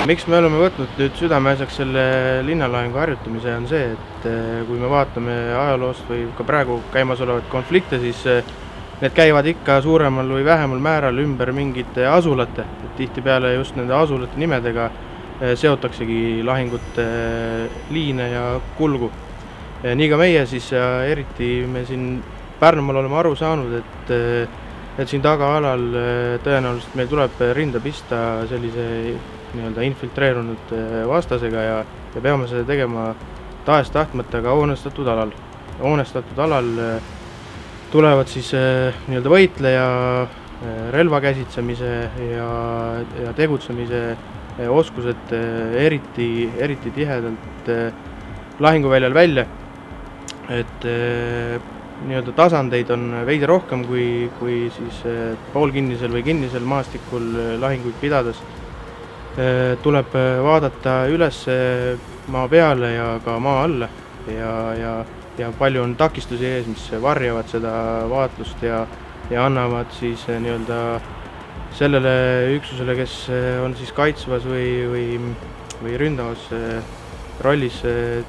Miks me oleme võtnud nüüd südameasjaks selle linnalahingu harjutamise, on see, et kui me vaatame ajaloost või ka praegu käimasolevaid konflikte, siis need käivad ikka suuremal või vähemal määral ümber mingite asulate. Tihtipeale just nende asulate nimedega seotaksegi lahingute liine ja kulgu. Nii ka meie siis, eriti me siin Pärnumaal oleme aru saanud, et siin tagaalal tõenäoliselt meil tuleb rinda pista sellise infiltreerunud vastasega ja peame seda tegema tahes-tahtmata ka hoonestatud alal. Hoonestatud alal tulevad siis võitleja relva käsitsemise ja tegutsemise oskused eriti tihedalt lahinguväljal välja, et tasandeid on veidi rohkem kui siis poolkinnisel või kinnisel maastikul lahinguid pidades. Tuleb vaadata üles maa peale ja ka maa alla ja palju on takistusi ees, mis varjavad seda vaatlust ja annavad siis sellele üksusele, kes on siis kaitsvas või ründavas rollis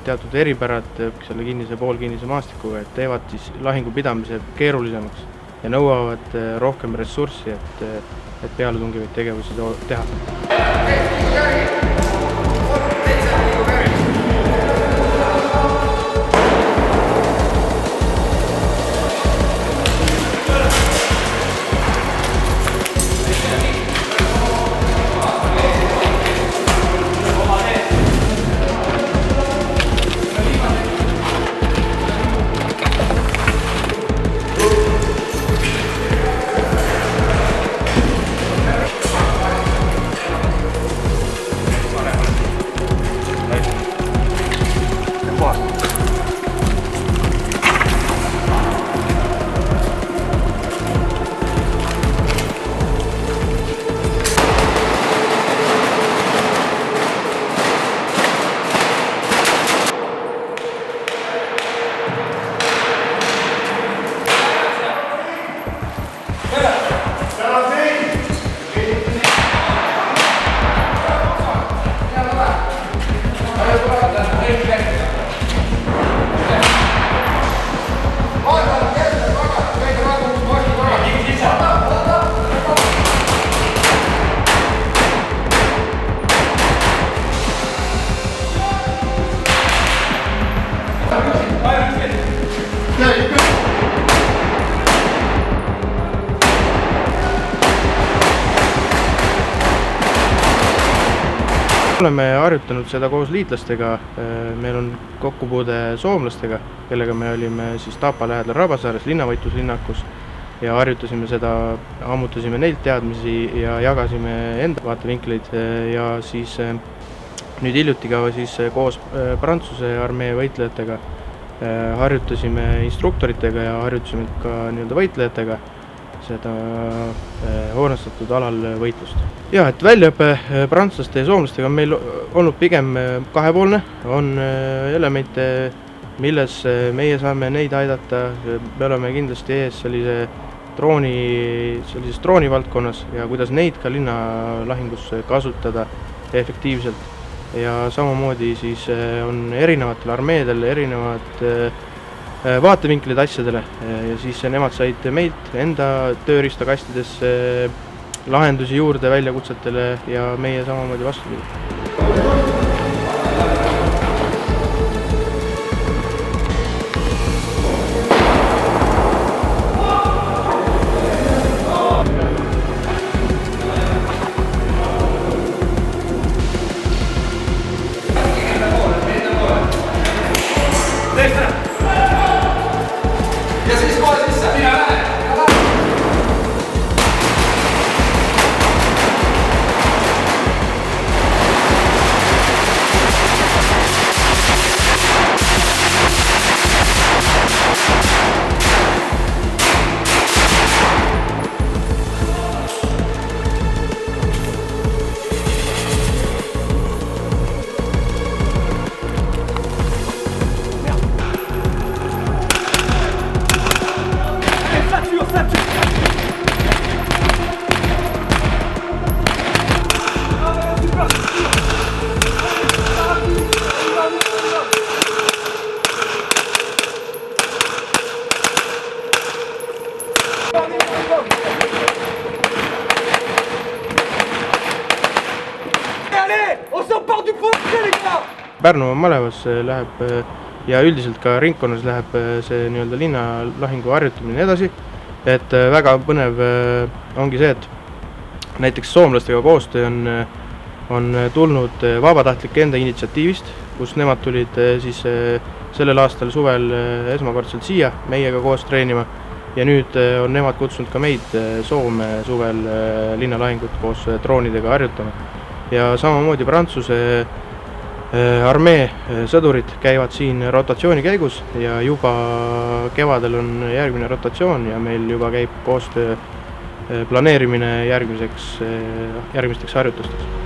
teatud eripärad selle kinnise poolkinnise maastikuga, et teevad siis lahingu pidamise keerulisemaks ja nõuavad rohkem ressurssi, et pealetungivaid tegevusi teha. Oleme harjutanud seda koos liitlastega, meil on kokkupuude soomlastega, kellega me olime siis Tapa lähedal Rabasaares linnavõitluslinnakus ja harjutasime seda, ammutasime neilt teadmisi ja jagasime enda vaatevinkleid ja siis nüüd hiljuti ka siis koos Prantsuse armee võitlejatega harjutasime instruktoritega ja harjutasime ka võitlejatega seda hoonestatud alal võitlust. Ja, et väljaõpe prantslaste ja soomlastega on meil olnud pigem kahepoolne, on elemente, milles meie saame neid aidata, me oleme kindlasti ees sellises drooni valdkonnas ja kuidas neid ka linnalahingus kasutada efektiivselt. Ja samamoodi siis on erinevatel armeedel erinevad vaatevinklid asjadele ja siis nemad said meilt enda tööriistakastidesse lahendusi juurde väljakutsetele ja meie samamoodi vastupidi. Pärnumaa malevas läheb ja üldiselt ka ringkonnas läheb see nii-öelda linnalahingu harjutamine edasi, et väga põnev ongi see, et näiteks soomlastega koostöö on tulnud vabatahtlike enda initsiatiivist, kus nemad tulid siis sellel aastal suvel esmakordselt siia meiega koos treenima ja nüüd on nemad kutsunud ka meid Soome suvel linnalahingut koos droonidega harjutama. Ja samamoodi Prantsuse armee sõdurid käivad siin rotatsiooni käigus ja juba kevadel on järgmine rotatsioon ja meil juba käib koostöö planeerimine järgmisteks harjutusteks.